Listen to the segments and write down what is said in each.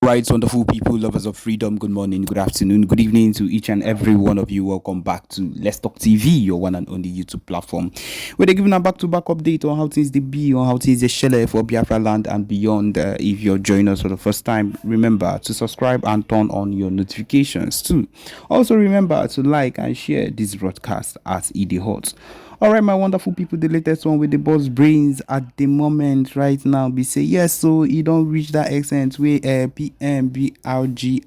Right, wonderful people, lovers of freedom. Good morning, good afternoon, good evening to each and every one of you. Welcome back to Let's Talk TV, your one and only YouTube platform, where they're giving a back-to-back update on how things they be, on how things they shell for Biafra land and beyond. If you're joining us for the first time, remember to subscribe and turn on your notifications too. Also, remember to like and share this broadcast as it is hot. All right, my wonderful people, the latest one with the boss brains at the moment right now be say yes, so you don't reach that extent where PMBG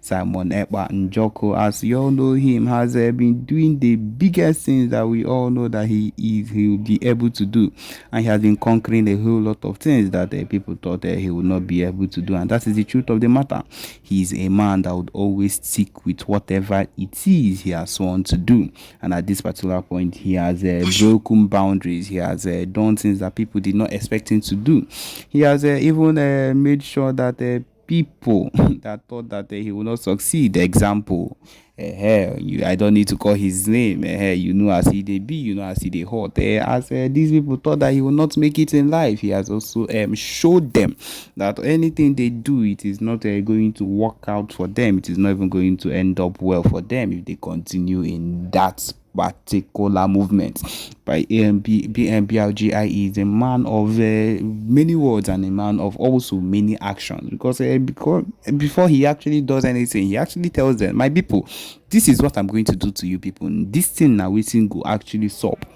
Simon Ekpa and Joko, as you all know him, has been doing the biggest things that we all know that he will be able to do, and he has been conquering a whole lot of things that people thought he would not be able to do, and that is the truth of the matter. He is a man that would always stick with whatever it is he has sworn to do, and at this particular point he has broken boundaries. He has done things that people did not expect him to do. He has even made sure that people that thought that he will not succeed. Example, I don't need to call his name. You know as he they be, you know as he they hot. As these people thought that he will not make it in life, he has also showed them that anything they do, it is not going to work out for them. It is not even going to end up well for them if they continue in that particular movement. By B.L.A is a man of many words and a man of also many actions, because before he actually does anything, he actually tells them, my people, this is what I'm going to do to you people. This thing now we think go actually stop.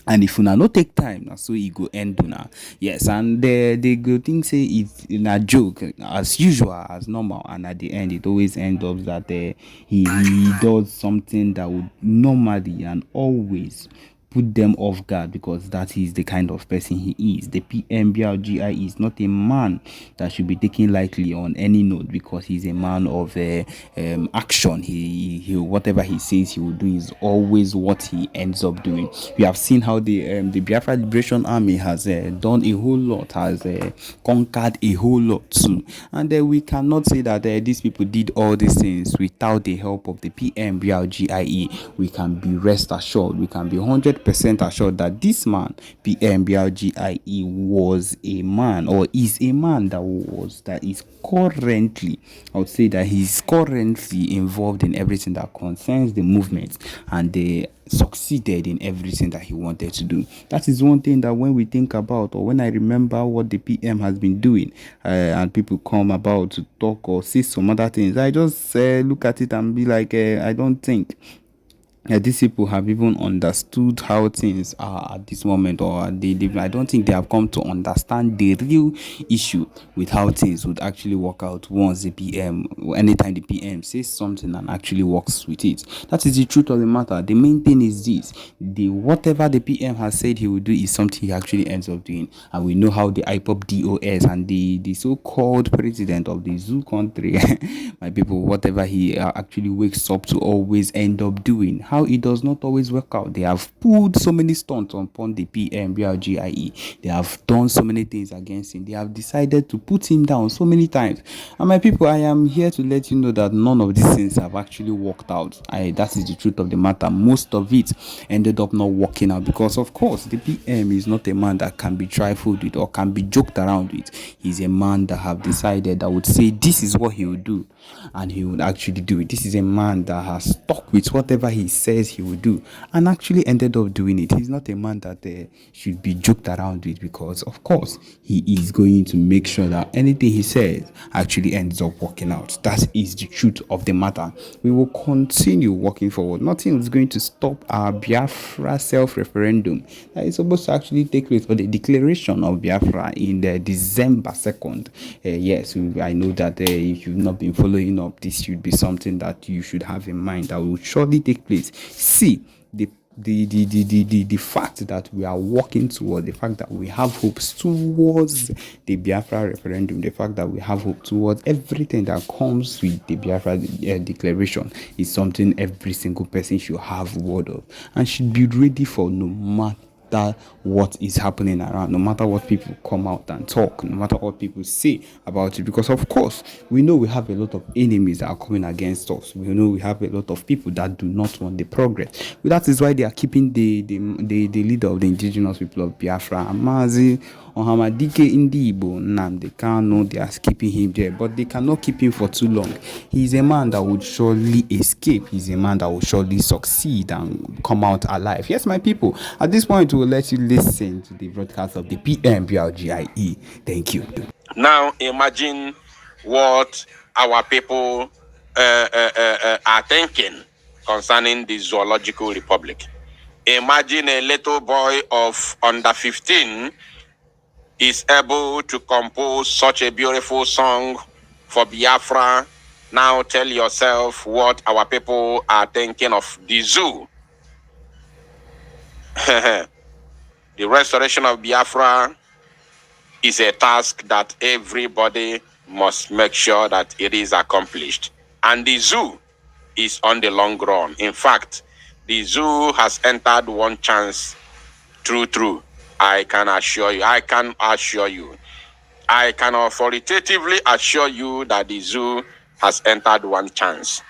And if una no take time, na so e go end una. Yes, and they go think say it's in a joke as usual, as normal, and at the end it always ends up that he does something that would normally and always put them off guard, because that is the kind of person he is. The PMBG is not a man that should be taken lightly on any note, because he's a man of action. He whatever he says he will do is always what he ends up doing. We have seen how the Biafra Liberation Army has done a whole lot, has conquered a whole lot too, and we cannot say that these people did all these things without the help of the PMBG. We can be rest assured, we can be 100% assured that this man PMBG was a man, or is a man that is currently, I would say that he's currently involved in everything that concerns the movement, and they succeeded in everything that he wanted to do. That is one thing that when we think about, or when I remember what the PM has been doing, and people come about to talk or say some other things, I just look at it and be like, I don't think these people have even understood how things are at this moment, or I don't think they have come to understand the real issue with how things would actually work out once the PM, anytime the PM says something and actually works with it. That is the truth of the matter. The main thing is this: whatever the PM has said he will do is something he actually ends up doing, and we know how the IPOP DOS and the so-called president of the zoo country, my people, whatever he actually wakes up to always end up doing. How it does not always work out. They have pulled so many stunts upon the PMBG. They have done so many things against him. They have decided to put him down so many times. And my people, I am here to let you know that none of these things have actually worked out. That is the truth of the matter. Most of it ended up not working out, because of course the PM is not a man that can be trifled with or can be joked around with. He's a man that have decided, that would say this is what he would do, and he would actually do it. This is a man that has stuck with whatever he says he will do, and actually ended up doing it. He's not a man that should be joked around with, because of course he is going to make sure that anything he says actually ends up working out. That is the truth of the matter. We will continue working forward. Nothing is going to stop our Biafra self-referendum that is supposed to actually take place for the declaration of Biafra in December 2nd. Yes, I know that if you've not been following up, this should be something that you should have in mind, that will surely take place. See, the fact that we are working towards, the fact that we have hopes towards the Biafra referendum, the fact that we have hope towards everything that comes with the Biafra declaration is something every single person should have word of, and should be ready for, no matter what is happening around, no matter what people come out and talk, no matter what people say about it. Because of course we know we have a lot of enemies that are coming against us. We know we have a lot of people that do not want the progress. But that is why they are keeping the leader of the indigenous people of Biafra, Amazi Ohamadike Indibo Nnamdi Kanu, they are keeping him there, but they cannot keep him for too long. He's a man that would surely escape. He's a man that will surely succeed and come out alive. Yes, my people, at this point, we'll let you listen to the broadcast of the PMBG. Thank you. Now, imagine what our people are thinking concerning the Zoological Republic. Imagine a little boy of under 15 is able to compose such a beautiful song for Biafra. Now tell yourself what our people are thinking of the zoo. The restoration of Biafra is a task that everybody must make sure that it is accomplished. And the zoo is on the long run. In fact, the zoo has entered one chance. True. I can authoritatively assure you that the zoo has entered one chance.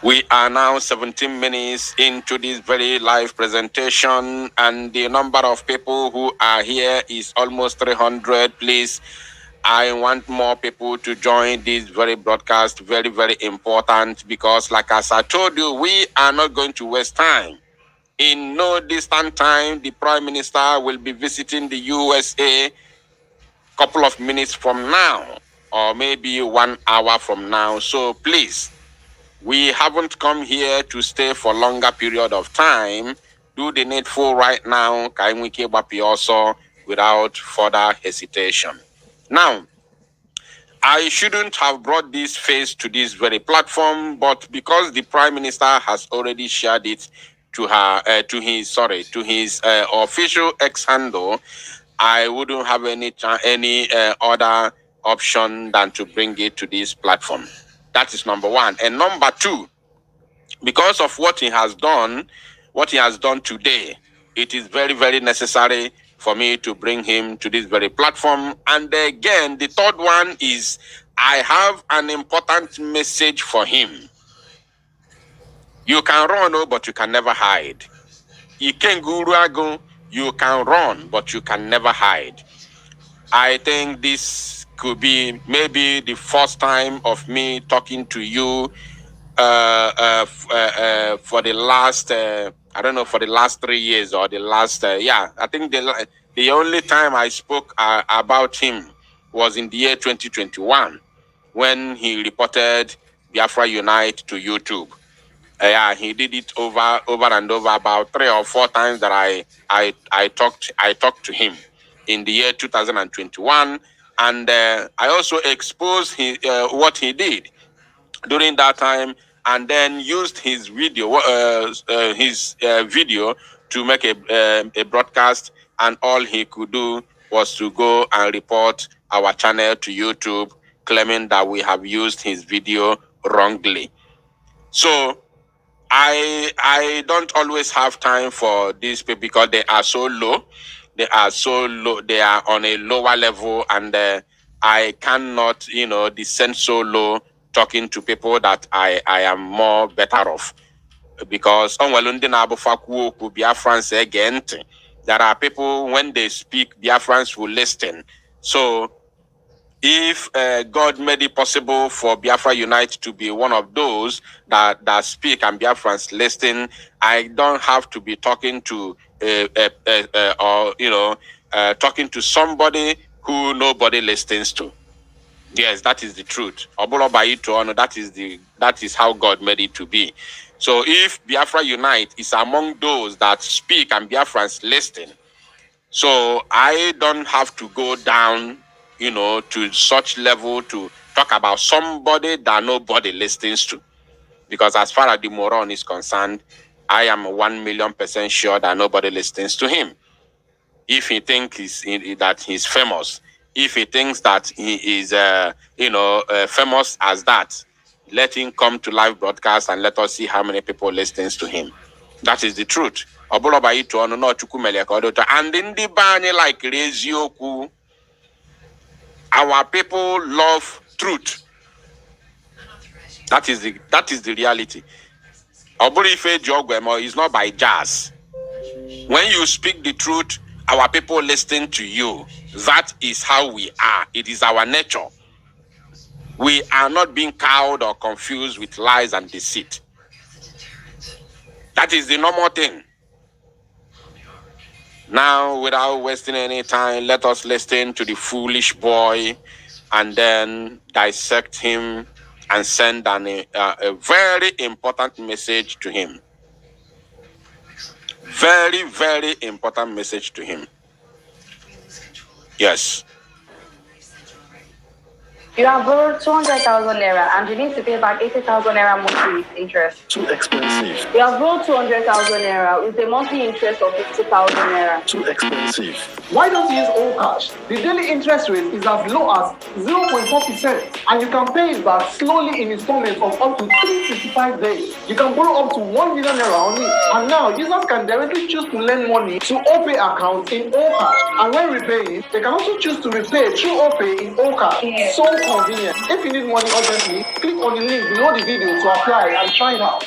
We are now 17 minutes into this very live presentation, and the number of people who are here is almost 300. Please, I want more people to join this very broadcast. Very, very important, because like as I told you, we are not going to waste time. In no distant time, the Prime Minister will be visiting the USA a couple of minutes from now, or maybe 1 hour from now. So please, we haven't come here to stay for longer period of time. Do the needful right now, also, without further hesitation. Now, I shouldn't have brought this face to this very platform, but because the Prime Minister has already shared it to his official X handle, I wouldn't have any other option than to bring it to this platform. That is number one. And number two, because of what he has done today, it is very, very necessary for me to bring him to this very platform. And again, the third one is I have an important message for him. You can run, but you can never hide. You can run, but you can never hide. I think this could be maybe the first time of me talking to you for the last, for the last 3 years or the last, I think the only time I spoke about him was in the year 2021 when he reported Biafra Unite to YouTube. He did it over and over about 3 or 4 times that I talked to him in the year 2021, and I also exposed what he did during that time, and then used his video to make a broadcast, and all he could do was to go and report our channel to YouTube, claiming that we have used his video wrongly. So I don't always have time for these people because they are so low. They are on a lower level, and I cannot, descend so low talking to people that I am more better off. Because Biafrans again, there are people, when they speak, Biafrans will listen. So if God made it possible for Biafra Unite to be one of those that speak and Biafrans listen, I don't have to be talking to talking to somebody who nobody listens to. Yes, that is the truth. That is how God made it to be. So if Biafra Unite is among those that speak and Biafrans listen, so I don't have to go down, to such level to talk about somebody that nobody listens to. Because as far as the moron is concerned, I am 1,000,000% sure that nobody listens to him. If he thinks that he's famous, if he thinks that he is, famous as that, let him come to live broadcast and let us see how many people listens to him. That is the truth. And in the bani like Rezioku, our people love truth. That is the reality. Oburife Jogwemo is not by jazz. When you speak the truth, our people listen to you. That is how we are. It is our nature. We are not being cowed or confused with lies and deceit. That is the normal thing. Now, without wasting any time, let us listen to the foolish boy and then dissect him and send a very important message to him. Very, very important message to him. Yes. You have borrowed 200,000 naira and you need to pay back 80,000 naira monthly with interest. Too expensive. You have borrowed 200,000 naira with a monthly interest of 50,000 naira. Too expensive. Why don't you use all cash? The daily interest rate is as low as 0.4% and you can pay it back slowly in installments of up to 365 days. You can borrow up to 1 million naira only. And now users can directly choose to lend money to OPay accounts in all cash. And when repaying, they can also choose to repay through OPay in all cash. So convenient. If you need money urgently, click on the link below the video to apply and try it out.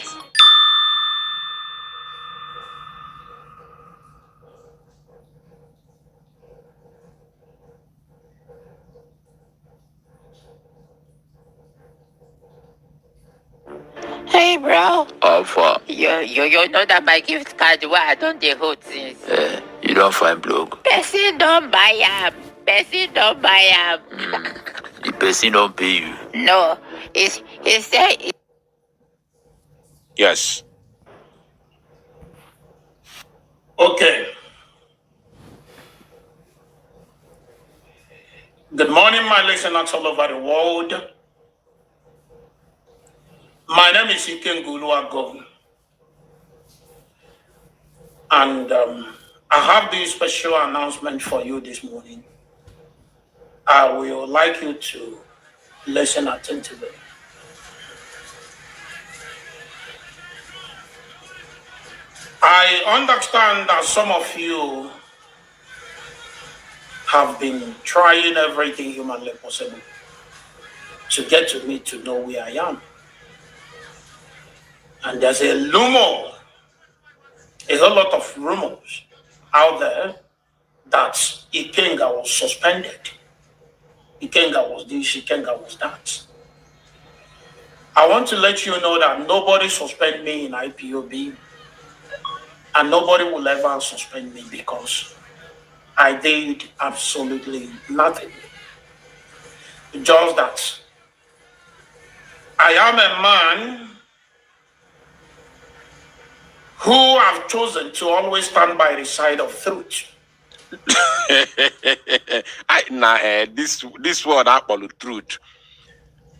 Hey, bro. Alpha. You know that my gift card where I don't dey hold since. You don't find block. Person don't buy am. Person don't buy am. The person don't pay you. No, he said. Yes. Okay. Good morning, my listeners all over the world. My name is Ekpa, and I have this special announcement for you this morning. I would like you to listen attentively. I understand that some of you have been trying everything humanly possible to get to me to know where I am. And there's a whole lot of rumors out there that Ikenga was suspended. Ikenga was this, Ikenga was that. I want to let you know that nobody suspended me in IPOB, and nobody will ever suspend me because I did absolutely nothing. Just that I am a man who have chosen to always stand by the side of truth. This word apple truth.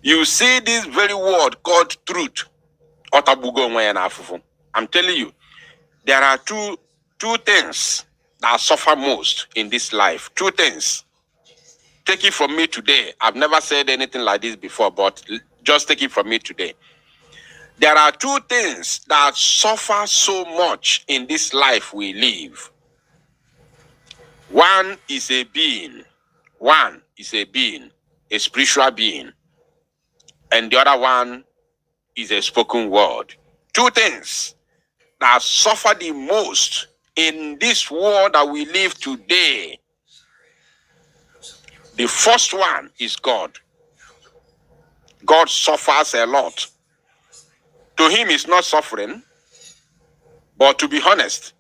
You see this very word called truth. I'm telling you, there are two things that suffer most in this life. Two things. Take it from me today. I've never said anything like this before, but just take it from me today. There are two things that suffer so much in this life we live. One is a being. One is a being, a spiritual being. And the other one is a spoken word. Two things that suffer the most in this world that we live today. The first one is God. God suffers a lot. To him, it's not suffering, but to be honest,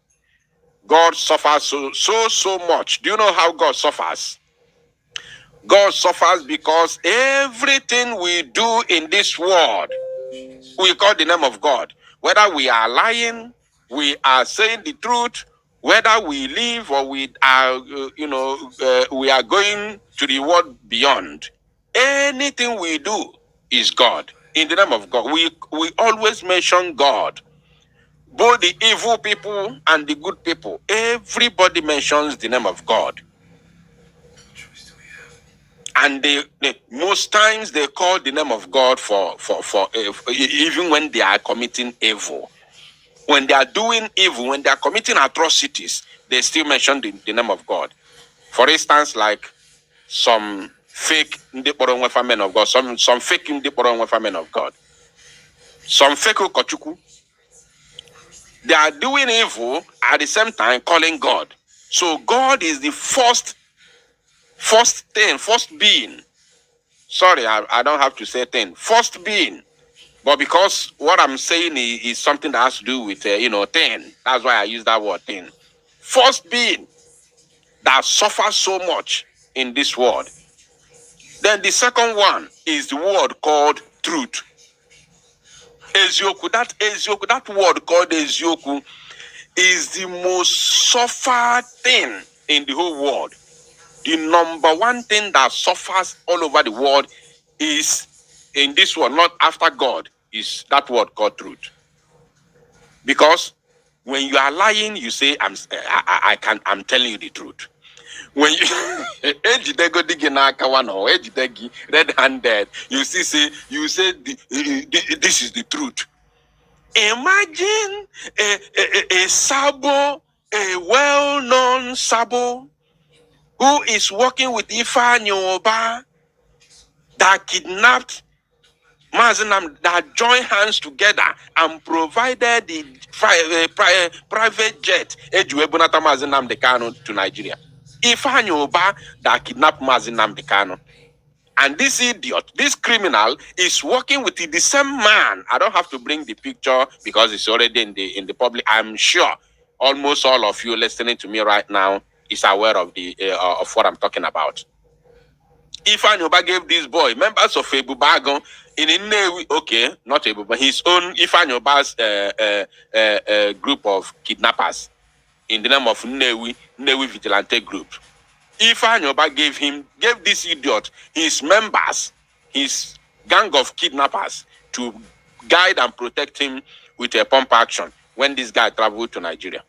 God suffers so much. Do you know how God suffers? God suffers because everything we do in this world, we call the name of God. Whether we are lying, we are saying the truth, whether we live or we are, we are going to the world beyond. Anything we do is God. In the name of God, we always mention God. Both the evil people and the good people, everybody mentions the name of God. And they most times they call the name of God for even when they are committing evil. When they are doing evil, when they are committing atrocities, they still mention the name of God. For instance, like some fake men of God, some fake men of God, some fake kochuku. They are doing evil at the same time calling God. So God is the first being. Sorry, I don't have to say thing. First being. But because what I'm saying is something that has to do with, thing. That's why I use that word, thing. First being that suffers so much in this world. Then the second one is the word called truth. Ezioku, that word called Ezioku is the most suffered thing in the whole world. The number one thing that suffers all over the world is in this world, not after God, is that word called truth. Because when you are lying, you say, I'm telling you the truth. When you red-handed, you say this is the truth. Imagine a sabo, a well-known sabo, who is working with Ifeanyi Oba, that kidnapped Mazinam, that joined hands together and provided the private jet Ejuebunata Mazinam Dekano to Nigeria. Ifeanyi Oba that kidnapped Mazinam Dekano. And this idiot, this criminal, is working with the same man. I don't have to bring the picture because it's already in the public. I'm sure almost all of you listening to me right now is aware of of what I'm talking about. Ifeanyi Oba gave this boy members of Ebubagon in Nnewi, okay, not Ebuba, his own Ifeanyi Oba's group of kidnappers in the name of Nnewi Vigilante Group. Ifeanyi Oba gave this idiot his members, his gang of kidnappers, to guide and protect him with a pump action when this guy traveled to Nigeria.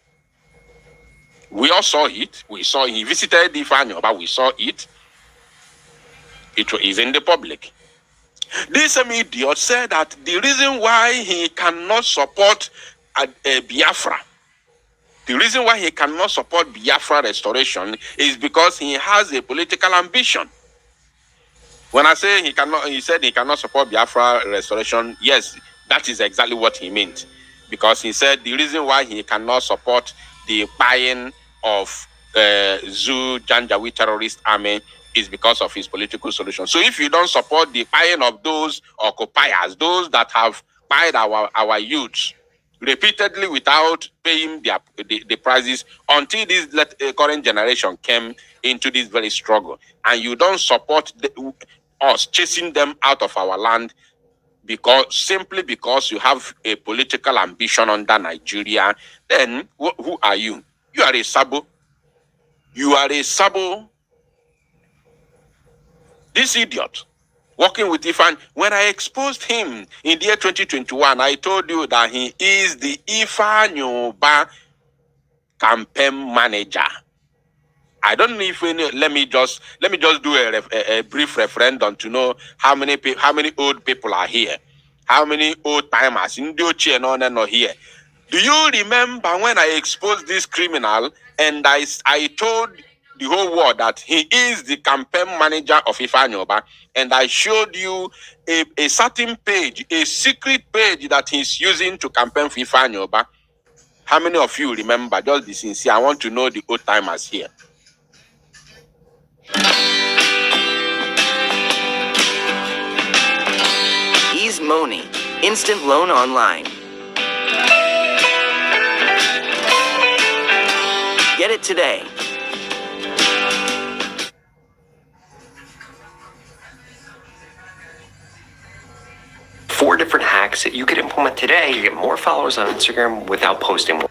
We all saw it. We saw he visited Ifeanyi Oba. We saw it. It is in the public. This same idiot said that the reason why he cannot support Biafra, the reason why he cannot support Biafra restoration is because he has a political ambition. When I say he said he cannot support Biafra restoration, yes, that is exactly what he meant. Because he said the reason why he cannot support the buying of Zoo Janjaweed terrorist army is because of his political solution. So if you don't support the buying of those occupiers, those that have buyed our youths repeatedly without paying the prices until this current generation came into this very struggle, and you don't support us chasing them out of our land simply because you have a political ambition under Nigeria, then who are you? You are a sabo. You are a sabo. This idiot working with Ifeanyi. When I exposed him in the year 2021, I told you that he is the Ifeanyi Oba campaign manager. I don't know if let me just do a brief referendum to know how many old people are here, how many old timers in the here. Do you remember when I exposed this criminal and I told the whole world that he is the campaign manager of Ifeanyi Oba, and I showed you a certain page, a secret page that he's using to campaign for Ifeanyi Oba? How many of you remember? Just be sincere. I want to know the old timers here. Ease Money, instant loan online. Get it today. Four different hacks that you could implement today to get more followers on Instagram without posting more.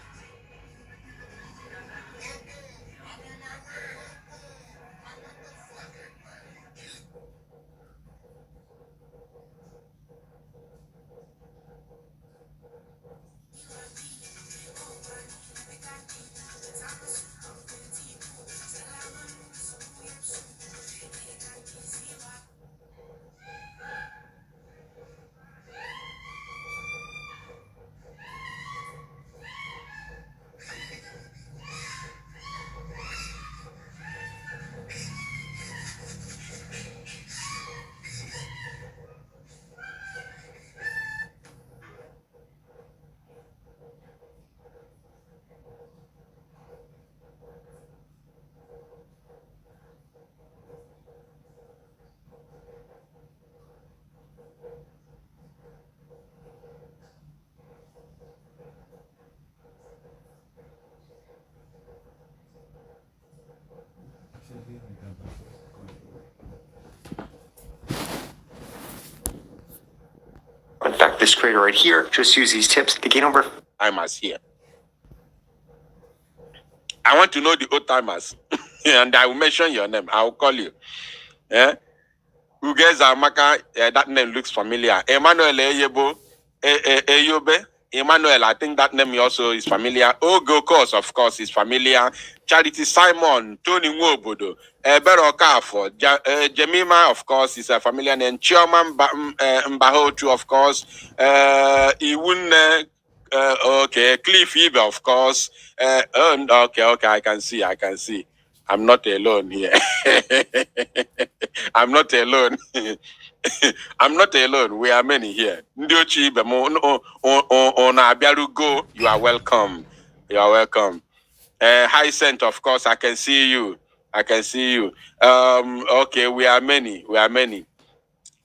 fact, this creator right here just used these tips to gain over timers here. I want to know the old timers, and I will mention your name. I will call you. Yeah, who guys are Maka? That name looks familiar. Emmanuel Eyebo, Eyobe. Emmanuel, I think that name also is familiar. Ogo Course, of course, is familiar. Charity Simon, Tony Nwobodo, Bero Kafo, Jemima, of course, is a familiar name. Chioma Mbahotu, of course. Iwune, okay. Cliff Ibe, of course. Okay, I can see. I'm not alone here. I'm not alone. I'm not alone. We are many here. Ndiochi Ibe, go. You are welcome. You are welcome. Hyacinth, of course, I can see you. Okay, we are many.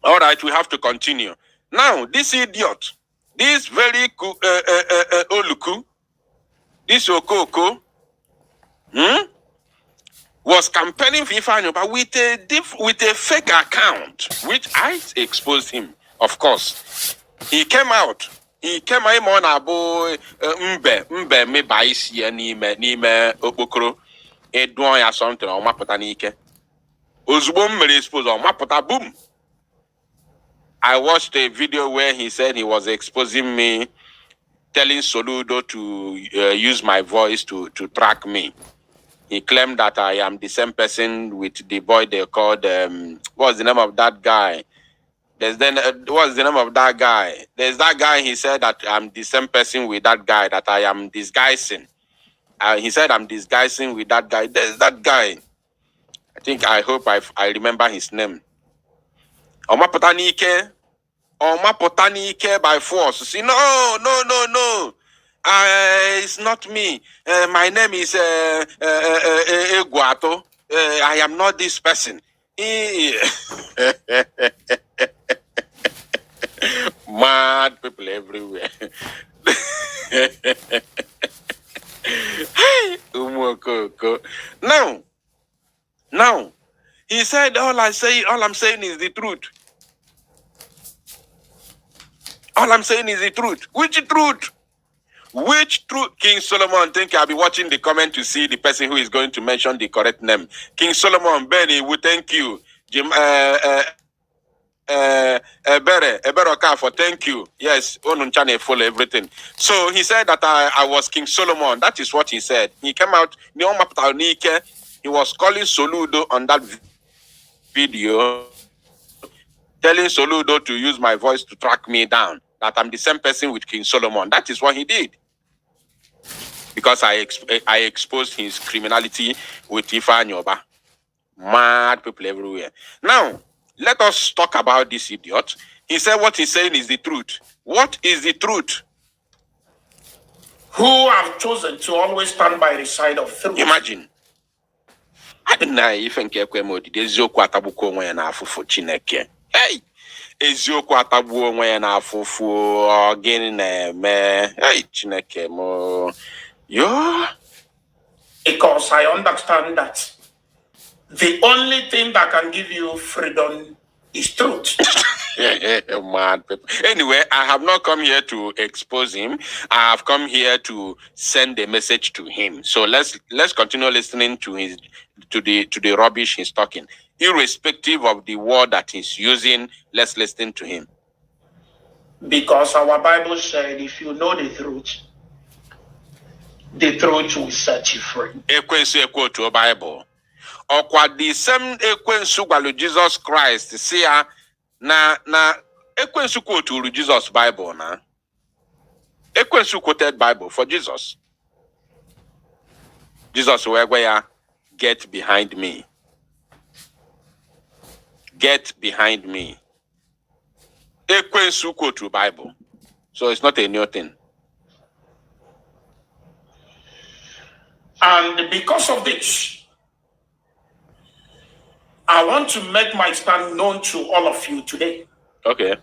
All right, we have to continue. Now, this idiot, this very Oluku, this Okoko, was campaigning for Ifeanyi with a fake account, which I exposed him, of course. He came out on abo mbe me baisi n'ime okpokoro edon ya something o mapụta n'ike. Ozugbo mmere expose o mapụta boom. I watched a video where he said he was exposing me, telling Soludo to use my voice to track me. He claimed that I am the same person with the boy they called what's the name of that guy? What's the name of that guy? There's that guy. He said that I'm the same person with that guy that I am disguising. He said I'm disguising with that guy. There's that guy. I hope I remember his name. Omapotanike by force. See, no. It's not me. My name is Eguato. I am not this person. Mad people everywhere. Hey, now, he said all I'm saying is the truth. All I'm saying is the truth. Which truth? King Solomon? Think I'll be watching the comment to see the person who is going to mention the correct name. King Solomon, Benny, we thank you. Jim, Ebere for thank you. Yes, Onunchane follow everything. So he said that I was King Solomon. That is what he said. He came out, he was calling Soludo on that video, telling Soludo to use my voice to track me down, that I'm the same person with King Solomon. That is what he did. Because I exposed his criminality with Ifeanyi Oba. Mad people everywhere. Now, let us talk about this idiot. He said what he's saying is the truth. What is the truth? Who have chosen to always stand by the side of truth. Imagine. Eziokwu atagbuko onwe ya n'afụfụ Chineke. Hey! Eziokwu atagbuo onwe ya n'afụfụ gịnị na-eme? Hey, Chineke mo. Yo. Because I understand that the only thing that can give you freedom is truth. Mad people. Anyway, I have not come here to expose him. I have come here to send a message to him. So let's continue listening to the rubbish he's talking. Irrespective of the word that he's using, let's listen to him. Because our Bible said, if you know the truth will set you free. Ekwensu ekwo to Bible. Okwa the same ekwensu gwalu Jesus Christ. See ya na ekwensu quote Jesus Bible na. Ekwensu quoted Bible for Jesus. Jesus where get behind me. Get behind me. Ekwensu quote to Bible. So it's not a new thing. And because of this, I want to make my stand known to all of you today. Okay.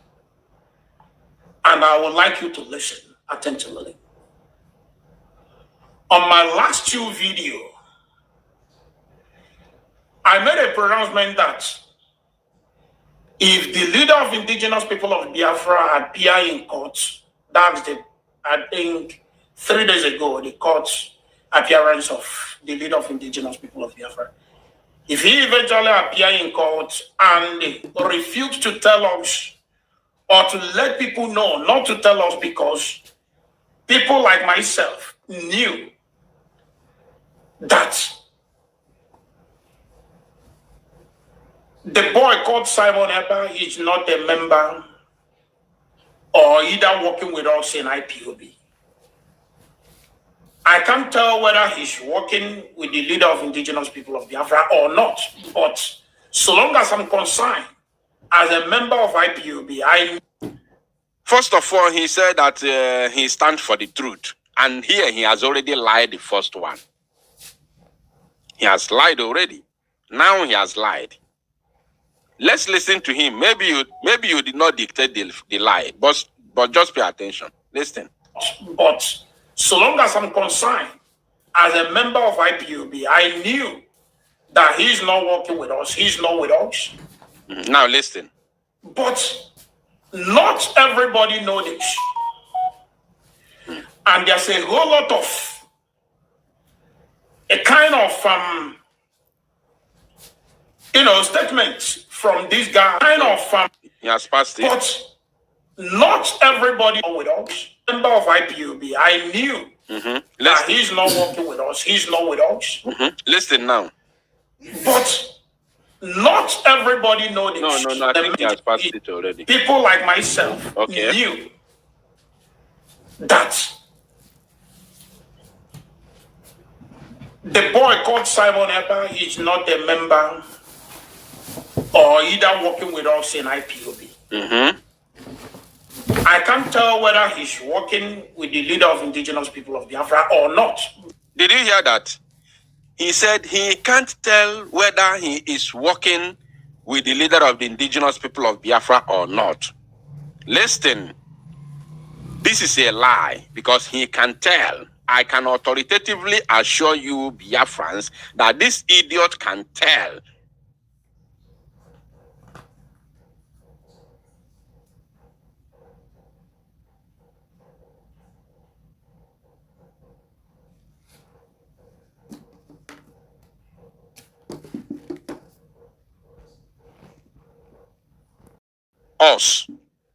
And I would like you to listen attentively. On my last two videos, I made a pronouncement that If the leader of indigenous people of Biafra appear in court, that's I think 3 days ago, the court appearance of the leader of indigenous people of Biafra. If he eventually appear in court and refuse to tell us or to let people know, not to tell us because people like myself knew that the boy called Simon Ekpa is not a member or either working with us in IPOB. I can't tell whether he's working with the leader of indigenous people of Biafra or not, but so long as I'm concerned, as a member of IPOB, First of all, he said that he stands for the truth. And here he has already lied the first one. He has lied already. Now he has lied. Let's listen to him. Maybe you did not dictate the lie, but just pay attention. Listen. But so long as I'm concerned, as a member of IPOB, I knew that he's not working with us. He's not with us. Now listen. But not everybody knows this. And there's a whole lot of a kind of statements from this guy. He has passed it. But not everybody knows with us. Member of IPOB, I knew that he's not working with us. He's not with us. Listen now. But not everybody knows this. No. I think he has passed it already. People like myself knew that the boy called Simon Ekpa is not a member or either working with us in IPOB. I can't tell whether he's working with the leader of indigenous people of Biafra or not. Did you hear that? He said he can't tell whether he is working with the leader of the indigenous people of Biafra or not. Listen, this is a lie because he can tell. I can authoritatively assure you, Biafrans, that this idiot can tell. Us,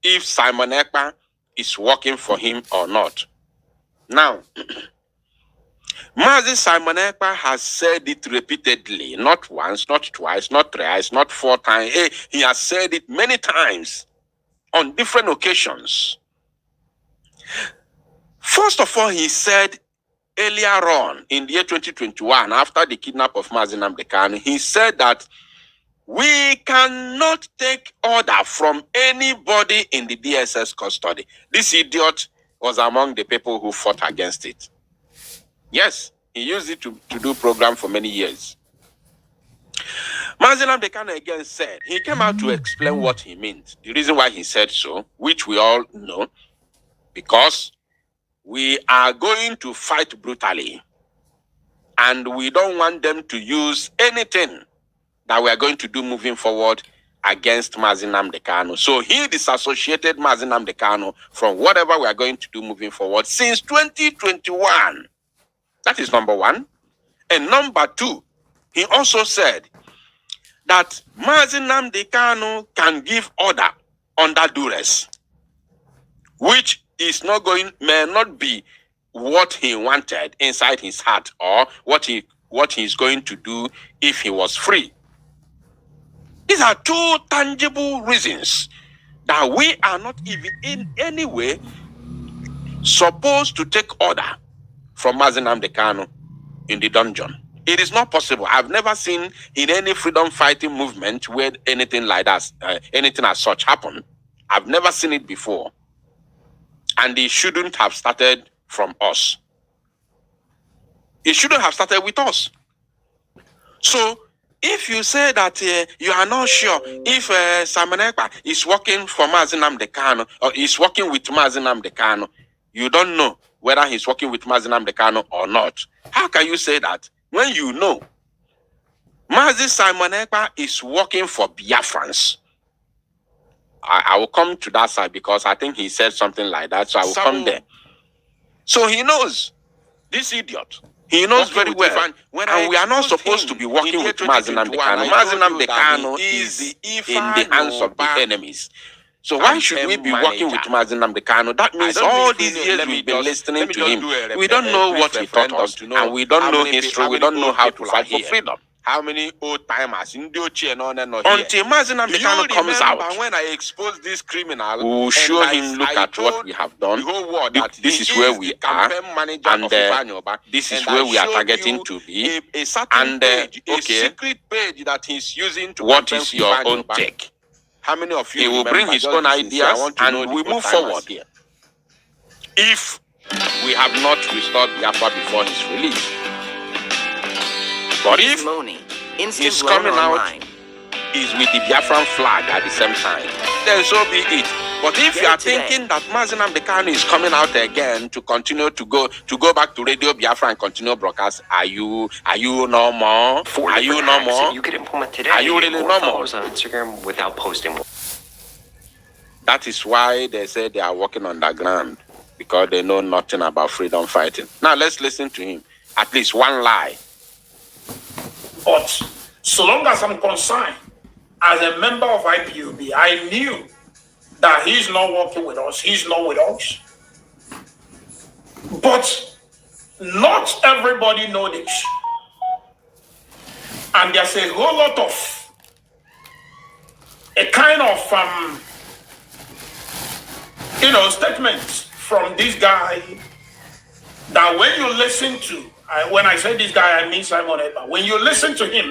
if Simon Ekpa is working for him or not. Now, Mazi Simon Ekpa has said it repeatedly, not once, not twice, not thrice, not 4 times. He has said it many times on different occasions. First of all, he said earlier on in the year 2021, after the kidnap of Mazi Nnamdi Kanu, he said that we cannot take order from anybody in the DSS custody. This idiot was among the people who fought against it. Yes, he used it to do program for many years. Mazi Nnamdi Kanu again said, he came out to explain what he meant. The reason why he said so, which we all know, because we are going to fight brutally. And we don't want them to use anything that we are going to do moving forward against Mazi Nnamdi Kanu. So he disassociated Mazi Nnamdi Kanu from whatever we are going to do moving forward since 2021. That is number one. And number two, he also said that Mazi Nnamdi Kanu can give order under duress, which is may not be what he wanted inside his heart or what he's going to do if he was free. These are 2 tangible reasons that we are not even in any way supposed to take order from Mazi Nnamdi Kanu in the dungeon. It is not possible. I've never seen in any freedom fighting movement where anything like that, anything as such happened. I've never seen it before. And it shouldn't have started from us. It shouldn't have started with us. So, if you say that you are not sure if Simon Ekpa is working for Mazi Nnamdi Kanu or is working with Mazi Nnamdi Kanu, you don't know whether he's working with Mazi Nnamdi Kanu or not. How can you say that when you know Mazi Simon Ekpa is working for Biafrans? will come to that side because I think he said something like that. So I will come there. So he knows, this idiot. He knows very well. And we are not supposed to be working with Mazi Nnamdi Kanu. Mazi Nnamdi Kanu is in the hands of the enemies. So why should we be working with Mazi Nnamdi Kanu? That means all these years we've been listening to him. We don't know what he taught us, and we don't know history. We don't know how to fight for freedom. How many old timers in the until Mazi Nnamdi Kanu comes out, when I expose this criminal, we will show him, look at what we have done. This is where we are, and this is where we are targeting to be. And a secret page that he's using to. What is your own take? How many of you? He will bring his own ideas, and we move forward here. If we have not restored Biafra before his release. But if he's coming out, he's with the Biafran flag at the same time, then so be it. But if you are thinking that Mazi Nnamdi Kanu is coming out again to continue to go back to Radio Biafra and continue broadcast, are you no more? Are you no more? You could implement today. Are you really no more? On Instagram without posting more. That is why they say they are working on the ground, because they know nothing about freedom fighting. Now let's listen to him. At least one lie. But so long as I'm concerned, as a member of IPOB, I knew that he's not working with us. He's not with us. But not everybody knows this. And there's a whole lot of a kind of statements from this guy that when you listen to, when I say this guy, I mean Simon Ekpa. When you listen to him,